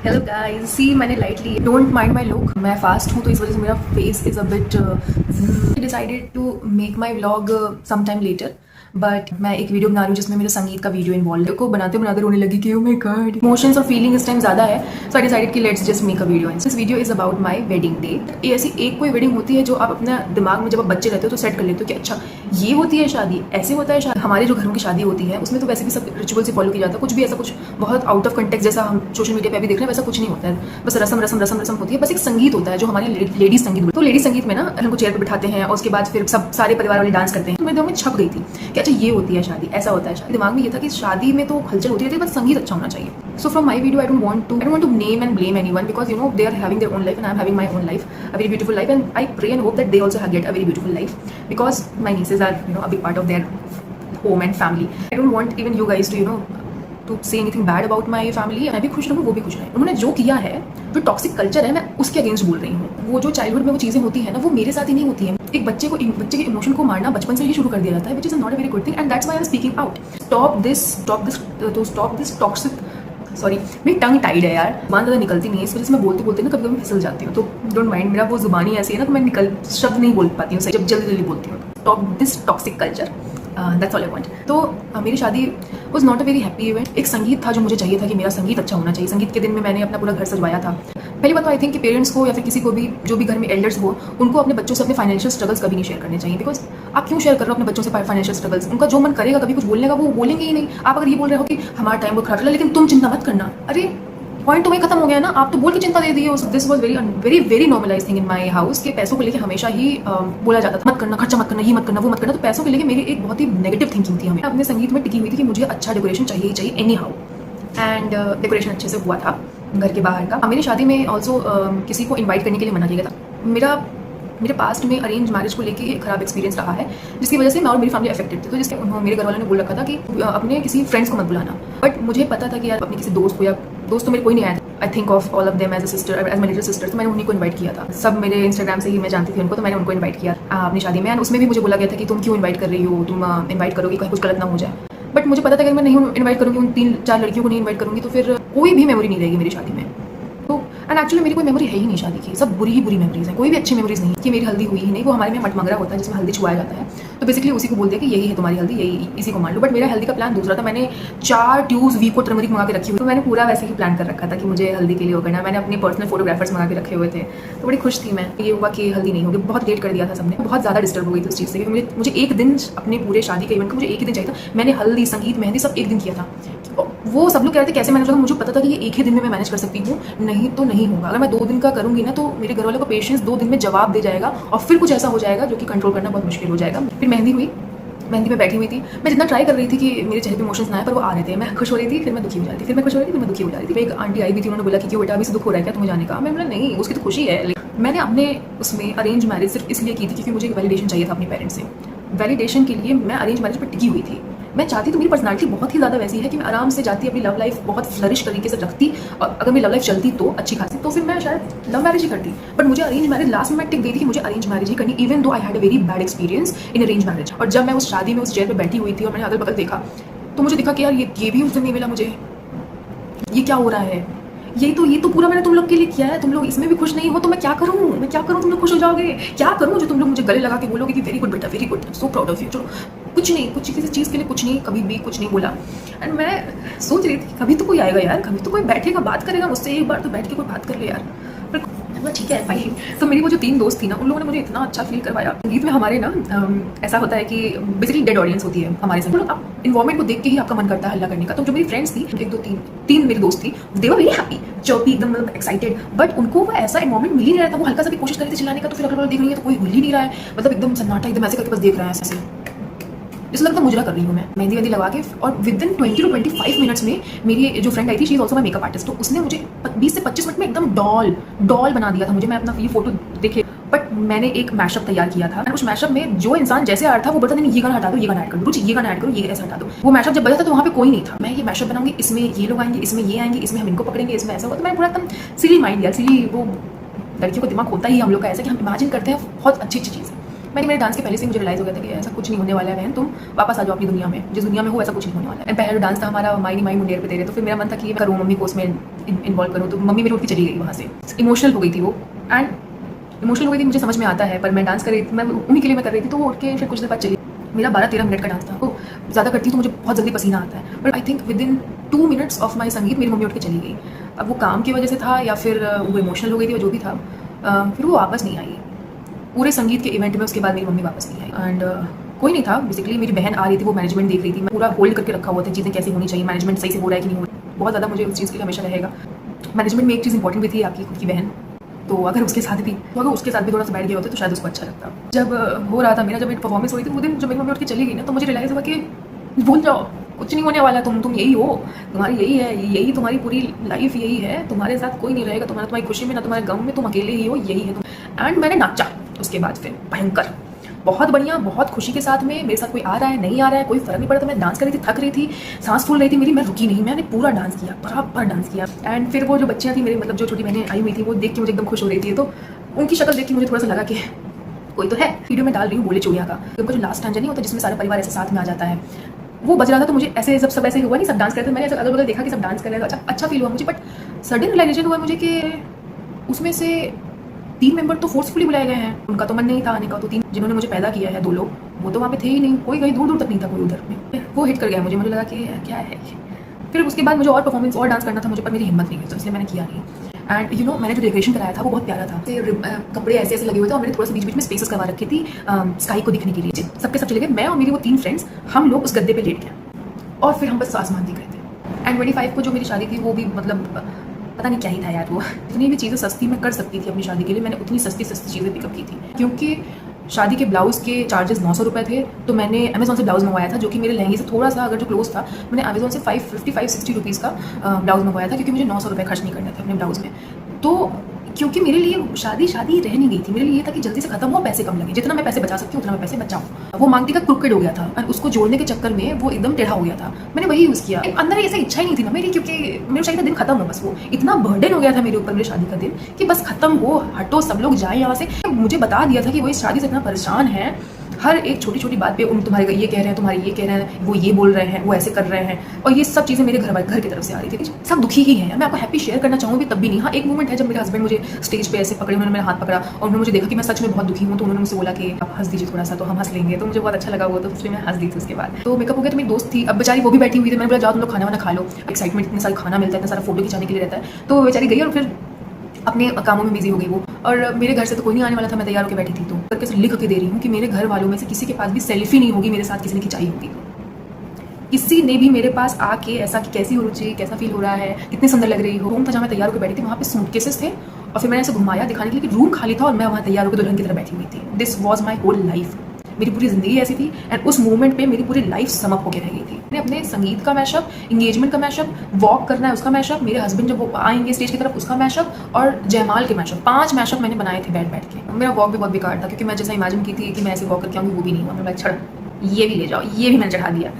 Hello guys, see मैंने lightly don't mind my look, मैं fast हूँ तो इस वजह से मेरा face is a bit decided to make my vlog some time later. But मैं एक वीडियो बना रही हूँ जिसमें मेरे संगीत का वीडियो इन्वॉल्व है। को बनाते बनाते रोने लगी कि ओह माय गॉड, इमोशंस और फीलिंग इस टाइम ज़्यादा है, सो आई डिसाइडेड कि let's just make a video. This video is about my wedding date. ये ऐसी एक कोई वेडिंग होती है जो आप अपना दिमाग में जब आप बच्चे रहते हो तो सेट कर लेते हो कि अच्छा ये होती है शादी, ऐसे होता है शादी। हमारे जो घरों की शादी होती है उसमें तो वैसे भी सब रिचुअल से फॉलो किया जाता है, कुछ भी ऐसा कुछ बहुत आउट ऑफ कंटेक्ट जैसा हम सोशल मीडिया पे अभी देख रहे हैं वैसा कुछ नहीं होता है। बस रसम रसम रसम रसम होती है, बस एक संगीत होता है जो हमारे लेडीज संगीत। तो लेडीज संगीत में ना हमको चेयर पे बिठाते हैं और उसके बाद फिर सब सारे परिवार वाले डांस करते हैं। तो मेरे दिमाग में छप गई थी कि अच्छा ये होती है शादी, ऐसा होता है शादी। दिमाग में ये था कि शादी में तो हलचल होती रहती है, बस संगीत अच्छा होना चाहिए। So from my video I don't want to name and blame anyone because you know they are having their own life and I am having my own life, a very beautiful life, and I pray and hope that they also get a very beautiful life because my nieces are a big part of their home and family. I don't want even you guys to to say anything bad about my family. मैं भी खुश रहूँ, वो भी खुश रहे। उन्होंने जो किया है, जो टॉक्सिक कल्चर है, मैं उसके अगेंस्ट बोल रही हूँ। वो जो चाइल्डहुड में वो चीज़ें होती है ना, वो मेरे साथ ही नहीं होती है। एक बच्चे के इमोशन को मारना बचपन से ही शुरू कर दिया जाता है, which is not a very good thing, and that's why I'm speaking out. Stop this toxic. Sorry, मेरी टंग टाइड है यार, ज़ुबान ज़्यादा निकलती नहीं है, इस वजह से मैं बोलते बोलते ना कभी कभी फिसल जाती हूँ। तो डोंट माइंड, मेरा वो ज़ुबानी ऐसी है ना, तो मैं शब्द नहीं बोल पाती हूँ जब जल्दी जल्दी बोलती हूँ। Stop this toxic culture, that's all I want. तो मेरी शादी was not a very happy event. एक संगीत था जो मुझे चाहिए था कि मेरा संगीत अच्छा होना चाहिए। संगीत के दिन में मैंने अपना पूरा घर सजवाया था। पहली बात तो आई थिंक कि पेरेंट्स को या फिर किसी को भी जो भी घर में एल्डर्स हो, उनको अपने बच्चों से अपने फाइनेंशियल स्ट्रगल्स कभी नहीं शेयर करने चाहिए। बिकॉज आप क्यों शेयर कर रहे हो अपने बच्चों से फाइनेंशियल स्ट्रगल्स? उनका जो मन करेगा कभी कुछ बोलने का वो बोलेंगे ही नहीं। आप अगर ये बोल रहे हो कि हमारा टाइम बहुत खराब चला लेकिन तुम चिंता मत करना, अरे पॉइंट तो वही खत्म हो गया ना, आप तो बोल के चिंता दे दी है। This was very very very normalise thing in my house कि पैसों को लेके हमेशा ही बोला जाता था, मत करना, खर्चा मत करना, ये मत करना, वो मत करना। तो पैसों को लेके मेरी एक बहुत ही नेगेटिव थिंकिंग थी। हमें अपने संगीत में टिकी हुई थी कि मुझे अच्छा डेकोरेशन चाहिए ही चाहिए एनी हाउ, एंड डेकोरेशन अच्छे से हुआ था घर के बाहर का। मेरी शादी में ऑल्सो किसी को इन्वाइट करने के लिए मना किया गया था। मेरे पास्ट में अरेंज मैरिज को लेके एक खराब एक्सपीरियंस रहा है जिसकी वजह से मैं और मेरी फैमिली अफेक्टेड थी। तो जिसके मेरे घर वालों ने बोल रखा था कि अपने किसी फ्रेंड्स को मत बुलाना। बट मुझे पता था कि यार अपने किसी दोस्त को, या दोस्त तो मेरे कोई नहीं आया था। I think of all of them as a sister, as my little sister. तो मैंने उन्हीं को इन्वाइट किया था। सब मेरे इंस्टाग्राम से ही मैं जानती थी उनको, तो मैंने उनको इन्वाइट किया अपनी शादी में। एंड उसमें भी मुझे बोला गया था कि तुम क्यों इन्वाइट कर रही हो, तुम इन्वाइट करोगी कहीं कुछ गलत ना हो जाए। बट मुझे पता था कि मैं नहीं इन्वाइट करूँगी, उन 3-4 लड़कियों को नहीं इन्वाइट करूँगी तो फिर कोई भी मेमोरी नहीं रहेगी मेरी शादी में। तो एंड एक्चुअली मेरी कोई मेमोरी है ही नहीं शादी की, सब बुरी ही बुरी मेमोरीज हैं, कोई भी अच्छी मेमोरीज नहीं कि मेरी हल्दी हुई ही नहीं। वो हमारे में मटमंगरा होता है जिसमें हल्दी छुआया जाता है, तो बेसिकली उसी को बोलते हैं कि यही है तुम्हारी हल्दी, यही इसी को मान लो। बट मेरा हल्दी का प्लान दूसरा था। मैंने 4 ट्यूब्स वीको टर्मरिक मंगा के रखी हुई, तो मैंने पूरा वैसे ही प्लान कर रखा था कि मुझे हल्दी के लिए वो करना। मैंने अपने पर्सनल फोटोग्राफर्स मंगा के रखे हुए थे, तो बड़ी खुश थी मैं। ये हुआ कि हल्दी नहीं होगी, बहुत लेट कर दिया था सबने, बहुत ज़्यादा डिस्टर्ब हो गई थी उस चीज़ से। मुझे एक दिन अपने पूरे शादी के इवेंट को मुझे एक ही दिन चाहिए था। मैंने हल्दी, संगीत, मेहंदी सब एक दिन किया था। वो सब लोग कह रहे थे कैसे मैनेज होगा, मुझे पता था कि ये एक ही दिन में मैं मैनेज कर सकती हूँ, नहीं तो नहीं होगा। अगर मैं 2 दिन का करूँगी ना तो मेरे घर वालों को पेशेंस 2 दिन में जवाब दे जाएगा और फिर कुछ ऐसा हो जाएगा जो कि कंट्रोल करना बहुत मुश्किल हो जाएगा। फिर मेहंदी हुई, मेहंदी में बैठी हुई थी। मैं जितना ट्राई कर रही थी कि मेरे चेहरे पे इमोशंस ना आए, पर वो आ रहे थे। मैं खुश हो रही थी, फिर मैं दुखी हो जाती थी, फिर मैं खुश हो रही थी, फिर मैं दुखी हो जाती थी। एक आंटी आई भी थी, उन्होंने बोला कि क्यों बेटा अभी से दुख हो रहा है क्या तुम्हें जाने का? मैं बोला नहीं, उसकी तो खुशी है। मैंने अपने उसमें अरेंज मैरिज सिर्फ इसलिए की थी क्योंकि मुझे वैलिडेशन चाहिए था अपने पेरेंट्स से। वैलिडेशन के लिए मैं अरेंज मैरिज पर टिकी हुई थी। मैं चाहती तो मेरी पर्सनालिटी बहुत ही ज़्यादा वैसी है कि मैं आराम से जाती, अपनी लव लाइफ बहुत फ्लरिश तरीके से रखती, और अगर मेरी लव लाइफ चलती तो अच्छी खासी, तो फिर मैं शायद लव मैरिज ही करती। बट मुझे अरेंज मैरिज लास्ट में मैं टिक गई थी कि मुझे अरेंज मैरिज ही करनी, even though I had a very bad experience in arrange marriage. और जब मैं उस शादी में उस चेयर पर बैठी हुई थी और मैंने अगल बगल देखा तो मुझे दिखा कि यार ये भी उस दिन नहीं मिला मुझे, ये क्या हो रहा है? ये तो पूरा मैंने तुम लोग के लिए किया है, तुम लोग इसमें भी खुश नहीं हो तो मैं क्या करूँ? तुम लोग खुश हो जाओगे? क्या करूँ जो तुम लोग मुझे गले लगा के बोलोगे कि वेरी गुड बेटा, very good, so proud of you. चलो कुछ नहीं, कुछ किसी चीज़ के लिए कुछ नहीं, कभी भी कुछ नहीं बोला। एंड मैं सोच रही थी कभी तो कोई आएगा यार, कभी तो कोई बैठेगा, बात करेगा मुझसे, एक बार तो बैठ के कोई बात कर ले यार। पर ठीक है फाइन। तो मेरी वो जो 3 दोस्त थी ना, उन लोगों ने मुझे इतना अच्छा फील करवाया। संगीत में हमारे ना ऐसा होता है कि बेसिकली डेड ऑडियंस होती है हमारे संग। आप इन्वॉल्वमेंट को देख के ही आपका मन करता है हल्ला करने का। तो जो मेरी फ्रेंड्स थी, 1 2 3 मेरी दोस्त थी, दे वर वेरी हैप्पी, चौपी, एकदम एक्साइटेड। बट उनको वो ऐसा इन्वॉल्वमेंट मिल ही नहीं रहा था। वो हल्का सा भी कोशिश कर रही थी चिल्लाने का, तो फिर अगल बगल देख रही है तो कोई हिल ही नहीं रहा है, मतलब एकदम सन्नाटा, एकदम ऐसे करके बस देख रहा है ऐसे, जैसे लगता मुजरा कर रही हूँ मैं, मेहंदी वेंदी लगा के। और विद इन 20 to 25 मिनट्स में मेरी जो फ्रेंड आई थी, she is also my makeup artist, तो उसने मुझे 20 से 25 मिनट में एकदम डॉल बना दिया था मुझे। मैं अपना ये फोटो देखे, बट मैंने एक मैशअप तैयार किया था। उस मैशअप में जो इंसान जैसे आ रहा था वो बोलता नहीं ये गाना हटा दो, ये गाना ऐड कर दो, रुचि ये गाना ऐड करो, ये ऐसा हटा दो। वो मैशअप जब बजा था तो वहाँ पे कोई नहीं था। मैं ये मैशअप बनाऊंगी, इसमें ये लोग आएंगे, इसमें ये आएंगे, इसमें हम इनको पकड़ेंगे, इसमें ऐसा हुआ। तो मैं पूरा एकदम सिली माइंड दिया, सिली। वो लड़कियों का दिमाग होता ही हम लोग का ऐसा कि हम इमेजिन करते हैं बहुत अच्छी चीज़। मैंने मेरे डांस के पहले से मुझे रियलाइज हो गया था कि ऐसा कुछ नहीं होने वाला है बहन, तुम वापस आ जाओ अपनी दुनिया में, जिस दुनिया में हो ऐसा कुछ नहीं होने वाला है। एंड पहला डांस था हमारा माई माई मुंडेर पे तेरे, तो फिर मेरा मन था कि मैं करूँ, मम्मी को उसमें इन्वॉल्व करूँ, तो मम्मी मेरी उठ के चली गई वहाँ से, इमोशनल हो गई थी वो। एंड इमोशनल हो गई थी, मुझे समझ में आता है, पर मैं डांस कर रही थी, मैं उन्हीं के लिए मैं कर रही थी, तो वो उठ के फिर कुछ देर बाद चली। मेरा 12-13 मिनट का डांस था, तो ज़्यादा करती तो मुझे बहुत जल्दी पसीना आता है, but I think with in 2 minutes of my संगीत मेरी मम्मी उठ के चली गई। अब वो काम की वजह से था या फिर वो इमोशनल हो गई थी, जो भी था, फिर वो वापस नहीं आई। पूरे संगीत के इवेंट में उसके बाद मेरी मम्मी वापस नहीं आई। एंड कोई नहीं था, बेसिकली मेरी बहन आ रही थी, वो मैनेजमेंट देख रही थी, मैं पूरा होल्ड करके रखा हुआ था, चीज़ें कैसी होनी चाहिए, मैनेजमेंट सही से हो रहा है कि नहीं हो रहा है, बहुत ज़्यादा मुझे उस चीज़ के लिए हमेशा रहेगा। मैनेजमेंट में एक चीज़ इंपॉर्टेंट भी थी, आपकी खुद की बहन, तो अगर उसके साथ भी, तो अगर उसके साथ भी थोड़ा सा बैठ गया होता तो शायद उसको अच्छा लगता। जब हो रहा था मेरा, जब मेरी परफॉर्मेंस हुई थी, वो दिन जब मेरी मम्मी उठ के चली गई ना, तो मुझे रियलाइज़ हुआ कि भूल जाओ, कुछ नहीं होने वाला, तुम यही हो, तुम्हारी यही है, यही तुम्हारी पूरी लाइफ यही है, तुम्हारे साथ कोई नहीं रहेगा, तुम्हारी खुशी में ना तुम्हारे गम में, तुम अकेले ही हो, यही है तुम। एंड मैंने नाचा उसके बाद, फिर भयंकर, बहुत बढ़िया, बहुत खुशी के साथ में, मेरे साथ कोई आ रहा है नहीं आ रहा है कोई फर्क नहीं पड़ता। मैं डांस कर रही थी, थक रही थी, सांस फूल रही थी मेरी, मैं रुकी नहीं, मैंने पूरा डांस किया, बराबर डांस किया। एंड फिर वो जो बच्चियाँ थी मेरे, मतलब जो छोटी बहनें आई हुई थी, वो देख के मुझे एकदम खुश हो रही थी, तो उनकी शक्ल देख के मुझे थोड़ा सा लगा कि कोई तो है। वीडियो में डाल रही हूँ बोले चूड़िया का, उनका जो लास्ट स्टैंजा नहीं होता जिसमें सारा परिवार ऐसे साथ में आ जाता है, वो बज रहा था, तो मुझे ऐसे जब सब ऐसे हुआ नहीं, सब डांस कर रहे थे, मैंने ऐसे अगल बगल देखा कि सब डांस कर रहे थे, अच्छा फील हुआ मुझे। बट सडन रियलाइजेशन हुआ मुझे कि उसमें से 3 मेंबर तो फोर्सफुली बुलाए गए हैं, उनका तो मन नहीं था आने का, तो 3 जिन्होंने मुझे पैदा किया है, 2 लोग, वो तो वहाँ पे थे ही नहीं, कोई कहीं दूर दूर तक नहीं था कोई उधर में। वो हिट कर गया मुझे लगा कि क्या है। फिर उसके बाद मुझे और परफॉर्मेंस और डांस करना था मुझे, पर मेरी हिम्मत नहीं हुई, तो इसलिए मैंने किया नहीं। एंड यू नो, मैंने जो डेकोरेशन कराया था वो बहुत प्यारा था, कपड़े ऐसे ऐसे लगे हुए थे, और मैंने थोड़ा सा बीच बीच में स्पेसेस करवा रखी थी स्काई को दिखने के लिए। सबके सब चले गए, मैं और मेरी वो 3 फ्रेंड्स, हम लोग उस गद्दे पे लेट गए और फिर हम बस आसमान दिख रहे थे। एंड 25 को जो मेरी शादी थी, वो भी मतलब पता नहीं क्या ही था यार, वो जितनी भी चीज़ें सस्ती मैं कर सकती थी अपनी शादी के लिए, मैंने उतनी सस्ती चीज़ें पिकअप की थी, क्योंकि शादी के ब्लाउज़ के चार्जेस 900 रुपये थे, तो मैंने अमेज़ॉन से ब्लाउज़ मंगवाया था, जो कि मेरे लहंगे से थोड़ा सा अगर जो क्लोज था, मैंने अमेज़ॉन से 550-60 रुपीज़ का ब्लाउज़ मंगवाया था, क्योंकि मुझे 900 रुपये खर्च नहीं करने थे अपने ब्लाउज़ में। तो क्योंकि मेरे लिए शादी रह नहीं गई थी, मेरे लिए ये था कि जल्दी से खत्म हो, पैसे कम लगे, जितना मैं पैसे बचा सकती हूँ उतना मैं पैसे बचाऊँ। वो मांगटी का क्रुकेड हो गया था, और उसको जोड़ने के चक्कर में वो एकदम टेढ़ा हो गया था, मैंने वही यूज़ किया। अंदर ऐसे इच्छा ही नहीं थी ना मेरी, क्योंकि मेरे शादी का दिन खत्म हो, बस वो इतना बर्डन हो गया था मेरे ऊपर मेरे शादी का दिन कि बस खत्म हो, हटो, सब लोग जाए यहाँ से। मुझे बता दिया था कि वो इस शादी से इतना परेशान है, हर एक छोटी छोटी बात पे तुम्हारे ये कह रहे हैं, तुम्हारे ये कह रहे हैं, वो ये बोल रहे हैं, वो ऐसे कर रहे हैं, और ये सब चीज़ें मेरे घर की तरफ से आ रही थी। सब दुखी ही है, मैं आपको हैप्पी शेयर करना चाहूँगी तब भी नहीं। हाँ, एक मोमेंट है जब मेरे हस्बैंड मुझे स्टेज पे ऐसे पकड़े, उन्होंने मेरा हाथ पकड़ा और उन्होंने मुझे देखा कि मैं सच में बहुत दुखी हूँ, तो उन्होंने मुझसे बोला कि आप हंस दीजिए थोड़ा सा, तो हम हंस लेंगे, तो मुझे बहुत अच्छा लगा वो, तो इसलिए मैं हंस दी थी। उसके बाद तो मेकअप हो गया, तो मेरी दोस्त थी, अब बेचारी वो भी बैठी हुई थी, मैंने बोला जाओ तुम लोग खाना वाना खा लो, एक्साइटमेंट, इतना सारा खाना मिलता है, इतना सारा फोटो खिंचाने के लिए रहता है, तो बेचारी गई और फिर अपने कामों में बिजी हो गई वो। और मेरे घर से तो कोई नहीं आने वाला था, मैं तैयार होकर बैठी थी, तो करके से लिख के दे रही हूँ कि मेरे घर वालों में से किसी के पास भी सेल्फी नहीं होगी मेरे साथ, किसी ने खिंचाई होगी, किसी ने भी मेरे पास आके ऐसा कि कैसी हो रुचि, कैसा फील हो रहा है, कितनी सुंदर लग रही हो। रूम था जहाँ मैं तैयार होकर बैठी थी, वहाँ पे सूटकेसेस थे, और फिर मैंने ऐसे घुमाया दिखाने के लिए कि रूम खाली था और मैं वहाँ तैयार होकर दुल्हन की तरह बैठी हुई थी। This was my whole life, मेरी पूरी ज़िंदगी ऐसी थी। एंड उस मोमेंट पे मेरी पूरी लाइफ समअप होकर रह गई थी। मैंने अपने संगीत का मैशअप, इंगेजमेंट का मैशअप, वॉक करना है उसका मैशअप, मेरे हस्बैंड जब वो आएंगे स्टेज की तरफ उसका मैशअप, और जयमाल के मैशअप, 5 मैशअप मैंने बनाए थे बैठ के। मेरा वॉक भी बहुत बेकार था, क्योंकि मैं जैसा इमेजिन की थी कि मैं ऐसे वॉक करके आऊँगी, वो भी नहीं हुआ। मैं छड़ ये भी ले जाओ, ये भी मैंने चढ़ा दिया।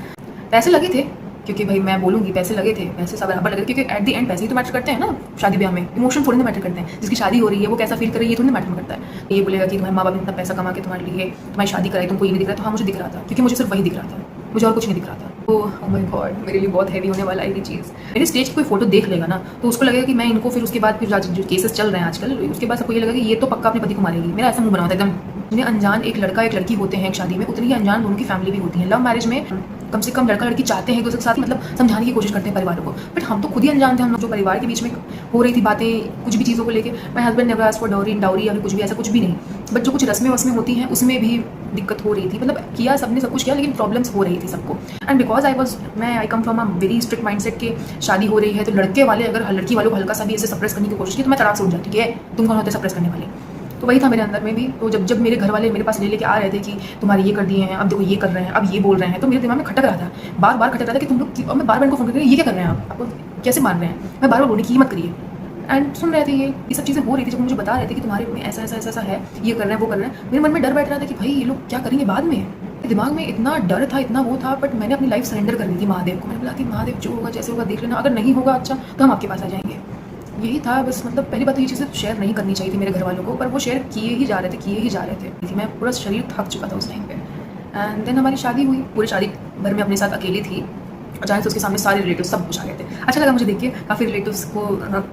पैसे लगे थे, क्योंकि भाई मैं बोलूँगी पैसे लगे थे, पैसे सब बराबर लगे, क्योंकि एट द एंड पैसे ही तो मैटर करते हैं ना शादी ब्याह में, इमोशन थोड़ी ना मैटर करते हैं। जिसकी शादी हो रही है वो कैसा फील कर रही है ये थोड़ी ना मैटर करता है। ये बोलेगा कि तुम्हारे माँ बाप ने इतना पैसा कमा के तुम्हारे लिए तुम्हारी शादी कराई, तुमको ये नहीं दिख रहा, तो हाँ मुझे दिख रहा था, क्योंकि मुझे सिर्फ वही दिख रहा था, मुझे और कुछ नहीं दिख रहा था। तो ओह माय गॉड, मेरे लिए बहुत हैवी होने वाला है ये चीज़। मेरे स्टेज की कोई फोटो देख लेगा ना, तो उसको लगेगा कि मैं इनको, फिर उसके बाद फिर जो केसेस चल रहे हैं आजकल, उसके बाद सबको ये लगेगा कि ये तो पक्का अपने पति को मारेगी। मेरा ऐसा मुंह बना होता है एकदम। जितने अनजान एक लड़का एक लड़की होते हैं एक शादी में, उतनी ही अनजान दोनों की फैमिली भी होती है। लव मैरिज में कम से कम लड़का लड़की चाहते हैं एक दूसरे के साथ, मतलब समझाने की कोशिश करते हैं परिवारों को, बट हम तो खुद ही अनजान थे। हम लोग जो परिवार के बीच में हो रही थी बातें, कुछ भी चीज़ों को लेके, my husband never asked for dowry या फिर कुछ भी, ऐसा कुछ भी नहीं, बट जो कुछ रस्में वस्में होती हैं उसमें भी दिक्कत हो रही थी। मतलब किया सबने सब कुछ किया, लेकिन प्रॉब्लम्स हो रही थी सबको। And because I come from a very strict mindset के शादी हो रही है, तो लड़के वाले अगर लड़की वालों को हल्का सा भी ऐसे सप्रेस करने की कोशिश की, तो मैं तड़ाक से उठ जाती कि तुम कौन होते सप्रेस करने वाले। तो वही था मेरे अंदर में भी। तो जब मेरे घर वाले मेरे पास ले लेके आ रहे थे कि तुम्हारे ये कर दिए हैं, अब देखो ये कर रहे हैं, अब ये बोल रहे हैं, तो मेरे दिमाग में खटक रहा था, बार बार खटक रहा था कि तुम लोग, और मैं बार बार इनको फोन करके ये क्या कर रहे हैं, आपको कैसे मान रहे हैं, मैं बार बार बोलने की मत करिए। एंड सुन रहे थे ये सब चीज़ें हो रही थी, जब मुझे बता रहे थे कि तुम्हारे में ऐसा ऐसा ऐसा ऐसा है, ये कर रहे हैं वो कर रहे हैं, मेरे मन में डर बैठ रहा था कि भाई ये लोग क्या करेंगे बाद में। दिमाग में इतना डर था, इतना वो था, बट मैंने अपनी लाइफ सरेंडर कर दी थी महादेव को। मैंने बोला कि महादेव जो होगा जैसे होगा देख लेना, अगर नहीं होगा अच्छा तो हम आपके पास आ जाएंगे, यही था बस। मतलब पहली बात तो ये चीज़ें शेयर नहीं करनी चाहिए थी मेरे घर वालों को, पर वो शेयर किए ही जा रहे थे। मैं पूरा शरीर थक चुका था उस टाइम पे। एंड देन हमारी शादी हुई। पूरी शादी भर में अपने साथ अकेली थी। अचानक से उसके सामने सारे रिलेटिव सब कुछ आ गए थे। अच्छा लगा मुझे देख के, काफ़ी रिलेटिव्स को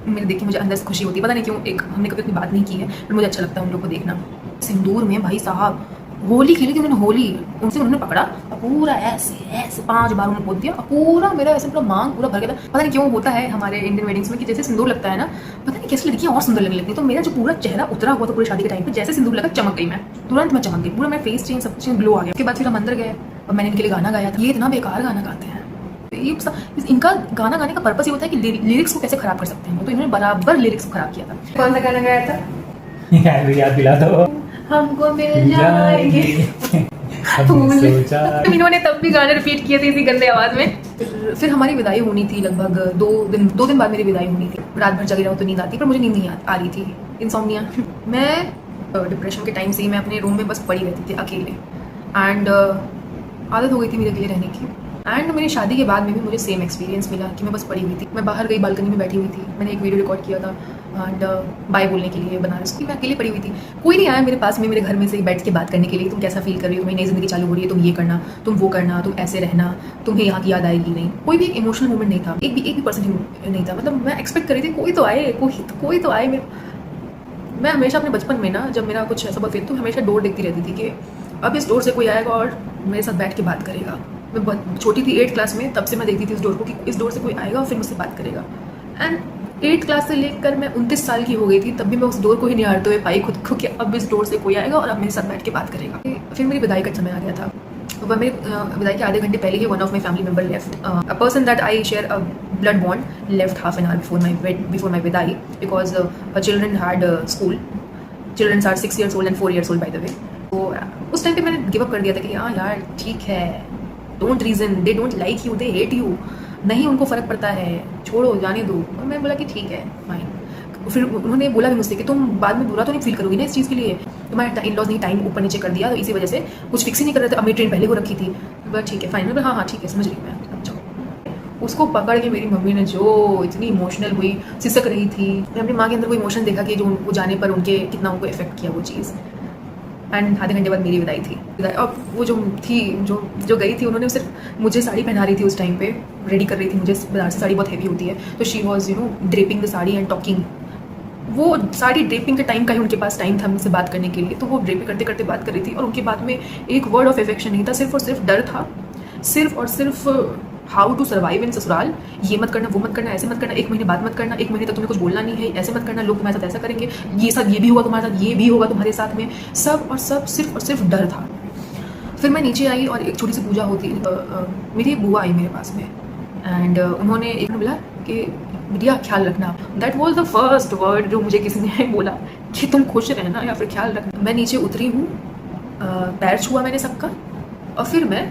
मेरे देख के मुझे अंदर से खुशी होती है। पता नहीं क्यों, एक हमने कभी अपनी बात नहीं की है, पर मुझे अच्छा लगता है उन लोग को देखना। सिंदूर में भाई साहब होली खेली थी उन्होंने, होली उनसे उन्होंने पकड़ा और पूरा ऐसे ऐसे 5 बार उन्होंने पोत दिया और पूरा मेरा ऐसे पूरा मांग पूरा भर गया था। पता नहीं क्यों होता है हमारे इंडियन वेडिंग्स में कि जैसे सिंदूर लगता है ना, पता नहीं कैसी लड़कियां और सुंदर लगने लगती है। तो मेरा जो पूरा चेहरा उतरा हुआ था पूरी शादी के टाइम पे, जैसे सिंदूर लगा चमक गई मैं, तुरंत मैं चमक गई, पूरा मेरा फेस चेंज, सब चीज़ ग्लो आ गया। उसके बाद फिर हम अंदर गए और मैंने इनके लिए गाना गाया था। ये इतना बेकार गाना गाते हैं। इनका गाना गाने का पर्पस ये होता है कि लिरिक्स को कैसे खराब कर सकते हैं। तो इन्होंने बराबर लिरिक्स को खराब किया था। कौन सा गाना गाया था? याद दिला दो। हमको मिल जाएंगे इन्होंने तब भी गाने रिपीट किए थे इसी गंदे आवाज में। फिर हमारी विदाई होनी थी लगभग 2 दिन बाद मेरी विदाई होनी थी। रात भर जगी रहूं तो नींद आती, पर मुझे नींद नहीं आ रही थी, इंसोम्निया। मैं डिप्रेशन के टाइम से ही मैं अपने रूम में बस पड़ी रहती थी अकेले। एंड आदत हो गई थी मेरे अकेले रहने की। एंड मेरी शादी के बाद में भी मुझे सेम एक्सपीरियंस मिला कि मैं बस पड़ी हुई थी। मैं बाहर गई, बालकनी में बैठी हुई थी। मैंने एक वीडियो रिकॉर्ड किया था एंड बाय बोलने के लिए बनारस की। मैं अकेले पड़ी हुई थी, कोई नहीं आया मेरे पास में, मेरे घर में से बैठ के बात करने के लिए। तुम कैसा फील कर रही हो, तुम्हारी नई जिंदगी चालू हो रही है, तुम ये करना, तुम वो करना, तुम ऐसे रहना, तुम्हें यहाँ की याद आएगी नहीं। कोई भी एक इमोशनल मोमेंट नहीं था, एक भी पर्सन नहीं था। मतलब मैं एक्सपेक्ट कर रही थी कोई तो आए, कोई तो आए। मैं हमेशा अपने बचपन में ना, जब मेरा कुछ ऐसा बहुत तो हमेशा डोर देखती रहती थी कि अब इस डोर से कोई आएगा और मेरे साथ बैठ के बात करेगा। मैं बहुत छोटी थी, 8th क्लास में, तब से मैं देखती थी इस डोर को कि इस डोर से कोई आएगा और फिर मुझसे बात करेगा। एंड 8th क्लास से लेकर मैं 29 साल की हो गई थी, तब भी मैं उस डोर को ही निहारते हुए पाई खुद को कि अब इस डोर से कोई आएगा और अब मेरे साथ बैठ के बात करेगा। फिर मेरी विदाई का समय आ गया था। तो मेरी विदाई के आधे घंटे पहले ही one of my family member left. A person that I share a blood bond left half an hour before my विदाई because children had school. Children are 6 years old and 4 years old by the way. तो उस time पे मैंने give up कर दिया था कि हाँ यार ठीक है, don't reason, they don't like you, they hate you, नहीं उनको फ़र्क पड़ता है, छोड़ो जाने दो। और मैं बोला कि ठीक है फाइन। फिर उन्होंने बोला भी मुझसे कि तुम बाद में बुरा तो नहीं फील करोगी ना इस चीज़ के लिए, तुम्हारे इन-लॉज ने टाइम ऊपर नीचे कर दिया तो इसी वजह से कुछ फिक्स ही नहीं कर रहे थे। अब मेरी ट्रेन पहले को रखी थी। बट ठीक है फाइन, हाँ ठीक है समझ रही मैं। अच्छा, उसको पकड़ के मेरी मम्मी ने जो इतनी इमोशनल हुई, सिसक रही थी। मैं अपनी माँ के अंदर वो इमोशन देखा कि जो उनको जाने पर उनके कितना उनको इफेक्ट किया वो चीज़। एंड आधे घंटे बाद मेरी विदाई थी। और वो जो थी जो गई थी, उन्होंने सिर्फ मुझे साड़ी पहना रही थी उस टाइम पे, रेडी कर रही थी मुझे। बनारसी साड़ी बहुत हैवी होती है, तो she was draping the sari and talking. वो साड़ी ड्रेपिंग के टाइम का ही उनके पास टाइम था मुझसे बात करने के लिए। तो वो ड्रेपिंग करते करते बात कर रही थी और उनकी बात में एक वर्ड ऑफ एफेक्शन नहीं था, सिर्फ और सिर्फ डर था। सिर्फ और सिर्फ हाउ टू सर्वाइव इन ससुराल, ये मत करना, वो मत करना, ऐसे मत करना, 1 महीने बाद मत करना, 1 महीने तक तुम्हें कुछ बोलना नहीं है, ऐसे मत करना, लोग तुम्हारे साथ ऐसा करेंगे, ये सब ये भी होगा तुम्हारे साथ, ये भी होगा तुम्हारे साथ में, सब और सब सिर्फ और सिर्फ डर था। फिर मैं नीचे आई और एक छोटी सी पूजा होती, मेरी एक बुआ आई मेरे पास में एंड उन्होंने एक बोला कि बिटिया ख्याल रखना। That was the first word जो मुझे किसी ने बोला कि तुम खुश रहना या फिर ख्याल रखना। मैं नीचे उतरी हूँ, पैर छुआ मैंने सबका और फिर मैं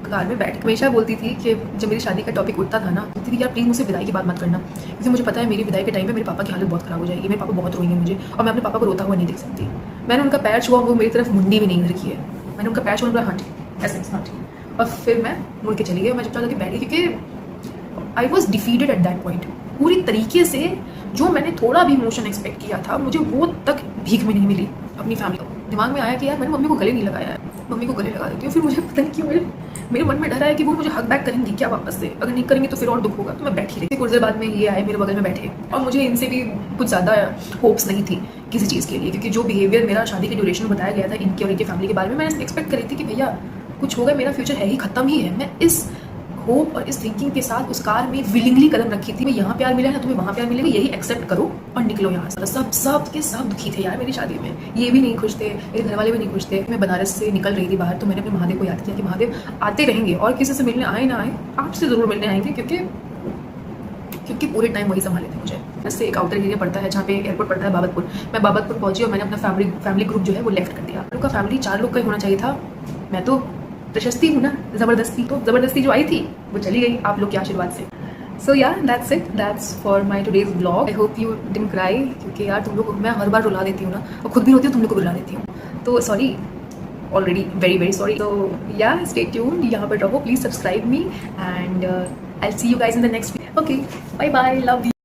कार में बैठ हमेशा बोलती थी कि जब मेरी शादी का टॉपिक उठता था ना, बोलती थी यार प्लीज़ मुझसे विदाई की बात मत करना, क्योंकि मुझे पता है मेरी विदाई के टाइम पे मेरे पापा की हालत बहुत ख़राब हो जाएगी, मेरे पापा बहुत रोएंगे मुझे और मैं अपने पापा को रोता हुआ नहीं देख सकती। मैंने उनका पैर छुआ, वो मेरी तरफ मुंडी भी नहीं रखी है। मैंने उनका पैर छुआ, बोला हाँ ठीक, ऐसे हाँ ठीक, और फिर मैं मुड़ के चली गई। मैं चुपचाप जाके बैठ गई क्योंकि I was defeated at that point. पूरी तरीके से जो मैंने थोड़ा भी इमोशन एक्सपेक्ट किया था, मुझे वो तक भीख में नहीं मिली अपनी फैमिली को। दिमाग में आया कि यार मैंने मम्मी को गले नहीं लगाया है, मम्मी को गले लगा देती हूँ। फिर मुझे पता नहीं क्यों मेरे मन में डर आया कि वो मुझे हक बैक करेंगी क्या वापस से, अगर नहीं करेंगी तो फिर और दुख होगा। तो मैं बैठी रही। कुछ देर बाद में ये आए मेरे बगल में बैठे और मुझे इनसे भी कुछ ज़्यादा होप्स नहीं थी किसी चीज़ के लिए, क्योंकि जो बिहेवियर मेरा शादी के ड्यूरेशन में बताया गया था इनके और इनके फैमिली के बारे में, मैं एक्सपेक्ट कर रही थी कि भैया कुछ होगा, मेरा फ्यूचर है ही, खत्म ही है। मैं इस होप और इस थिंकिंग के साथ उस कार में विलिंगली कदम रखी थी। मैं यहाँ प्यार मिला है, तुम्हें वहाँ प्यार मिलेगा, यही एक्सेप्ट करो और निकलो यहाँ से। सब के सब दुखी थे यार मेरी शादी में। ये भी नहीं खुश थे, मेरे घर वाले भी नहीं खुश थे। मैं बनारस से निकल रही थी बाहर, तो मैंने अपने महादेव को याद किया कि महादेव आते रहेंगे और किसी से मिलने आए ना आए, आपसे ज़रूर मिलने आएंगे, क्योंकि पूरे टाइम वही संभाले थे मुझे। जैसे एक आउटर एरिया पड़ता है जहाँ पे एयरपोर्ट पड़ता है बाबतपुर। मैं बाबतपुर पहुंची और मैंने अपना फैमिली ग्रुप जो है वो लेफ्ट कर दिया। लोग का फैमिली 4 लोग का ही होना चाहिए था। मैं तो प्रशस्ति हूँ ना, ज़बरदस्ती जो आई थी वो चली गई आप लोग के आशीर्वाद से। सो या that's it, that's for my today's blog. I hope you didn't cry, क्योंकि यार तुम लोग, मैं हर बार रुला देती हूँ ना, और खुद भी रोती हूँ, तुम लोग को रुला देती हूँ, तो sorry already, very very sorry. तो या स्टे ट्यून्ड, यहाँ पर रहो, please subscribe me and I will see you guys in the next video. Okay bye bye, love you.